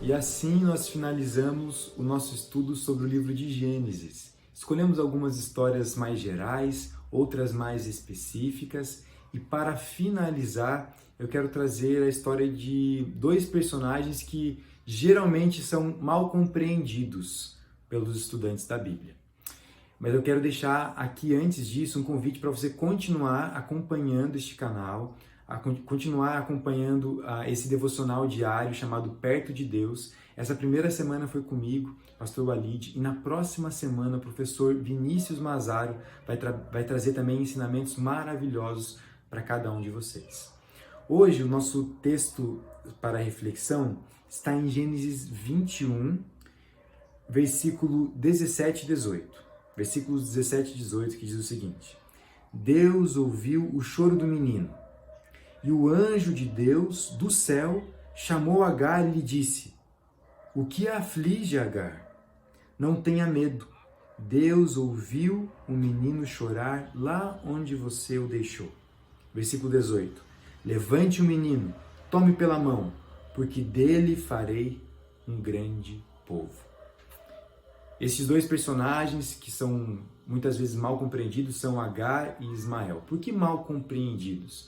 E assim nós finalizamos o nosso estudo sobre o livro de Gênesis. Escolhemos algumas histórias mais gerais, outras mais específicas, e para finalizar, eu quero trazer a história de dois personagens que geralmente são mal compreendidos pelos estudantes da Bíblia. Mas eu quero deixar aqui, antes disso, um convite para você continuar acompanhando este canal, continuar acompanhando esse devocional diário chamado Perto de Deus. Essa primeira semana foi comigo, pastor Walid, e na próxima semana o professor Vinícius Mazaro vai trazer também ensinamentos maravilhosos para cada um de vocês. Hoje o nosso texto para reflexão está em Gênesis 21, versículo 17 e 18. Versículos 17 e 18, que diz o seguinte: Deus ouviu o choro do menino, e o anjo de Deus do céu chamou Agar e lhe disse: O que a aflige, Agar? Não tenha medo. Deus ouviu o menino chorar lá onde você o deixou. Versículo 18. Levante o menino, tome pela mão, porque dele farei um grande povo. Esses dois personagens que são muitas vezes mal compreendidos são Agar e Ismael. Por que mal compreendidos?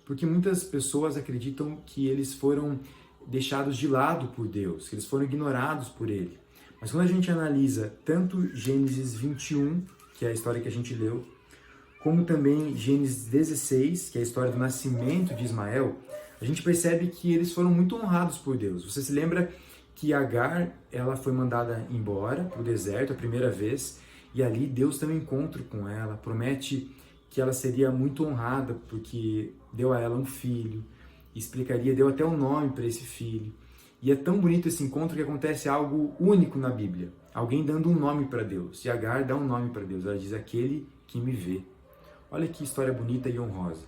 Porque muitas pessoas acreditam que eles foram deixados de lado por Deus, que eles foram ignorados por Ele. Mas quando a gente analisa tanto Gênesis 21, que é a história que a gente leu, como também Gênesis 16, que é a história do nascimento de Ismael, a gente percebe que eles foram muito honrados por Deus. Você se lembra que Agar, ela foi mandada embora para o deserto a primeira vez, e ali Deus tem um encontro com ela, promete que ela seria muito honrada porque deu a ela um filho, deu até um nome para esse filho. E é tão bonito esse encontro que acontece algo único na Bíblia, alguém dando um nome para Deus. E Agar dá um nome para Deus, ela diz: aquele que me vê. Olha que história bonita e honrosa.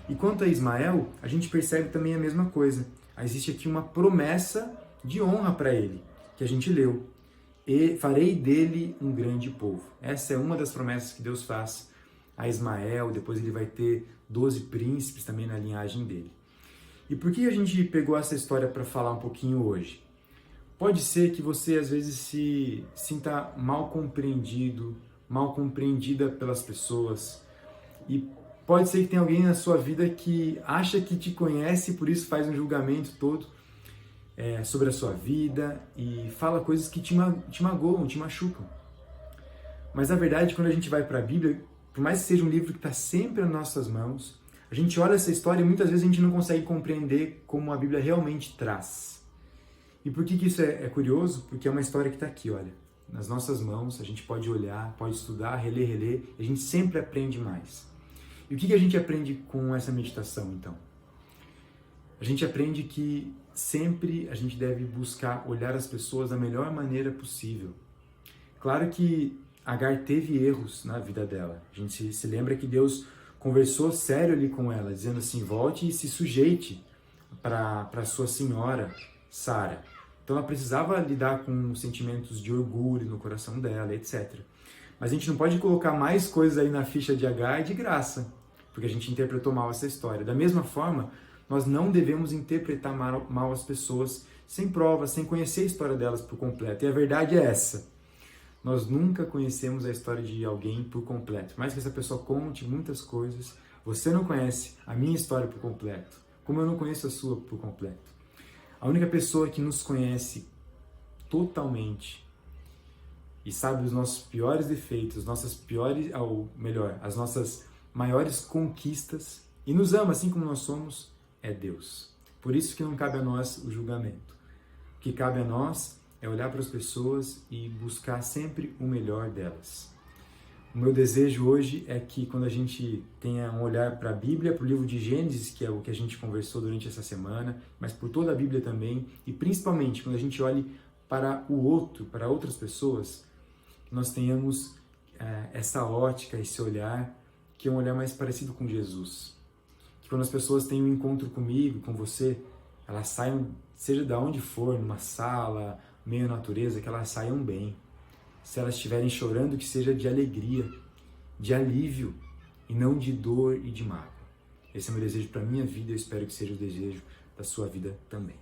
E quanto a Ismael, a gente percebe também a mesma coisa. Existe aqui uma promessa de honra para ele, que a gente leu. E farei dele um grande povo. Essa é uma das promessas que Deus faz a Ismael. Depois ele vai ter 12 príncipes também na linhagem dele. E por que a gente pegou essa história para falar um pouquinho hoje? Pode ser que você às vezes se sinta mal compreendido, mal compreendida pelas pessoas. E pode ser que tenha alguém na sua vida que acha que te conhece e por isso faz um julgamento todo sobre a sua vida e fala coisas que te magoam, te machucam. Mas na verdade, quando a gente vai para a Bíblia, por mais que seja um livro que está sempre nas nossas mãos, a gente olha essa história e muitas vezes a gente não consegue compreender como a Bíblia realmente traz. E por que isso é curioso? Porque é uma história que está aqui, olha, nas nossas mãos, a gente pode olhar, pode estudar, reler, e a gente sempre aprende mais. E o que a gente aprende com essa meditação, então? A gente aprende que sempre a gente deve buscar olhar as pessoas da melhor maneira possível. Claro que Agar teve erros na vida dela. A gente se lembra que Deus conversou sério ali com ela, dizendo assim: volte e se sujeite para sua senhora, Sara. Então ela precisava lidar com sentimentos de orgulho no coração dela, etc. Mas a gente não pode colocar mais coisas aí na ficha de Agar de graça, porque a gente interpretou mal essa história. Da mesma forma, nós não devemos interpretar mal as pessoas sem provas, sem conhecer a história delas por completo. E a verdade é essa: nós nunca conhecemos a história de alguém por completo. Por mais que essa pessoa conte muitas coisas, você não conhece a minha história por completo, como eu não conheço a sua por completo. A única pessoa que nos conhece totalmente e sabe os nossos piores defeitos, as nossas maiores conquistas, e nos ama assim como nós somos, é Deus. Por isso que não cabe a nós o julgamento. O que cabe a nós é olhar para as pessoas e buscar sempre o melhor delas. O meu desejo hoje é que quando a gente tenha um olhar para a Bíblia, para o livro de Gênesis, que é o que a gente conversou durante essa semana, mas por toda a Bíblia também, e principalmente quando a gente olhe para o outro, para outras pessoas, que nós tenhamos essa ótica, esse olhar, que é um olhar mais parecido com Jesus. Que quando as pessoas têm um encontro comigo, com você, elas saiam, seja de onde for, numa sala, meio natureza, que elas saiam bem. Se elas estiverem chorando, que seja de alegria, de alívio, e não de dor e de mágoa. Esse é o meu desejo para a minha vida e eu espero que seja o desejo da sua vida também.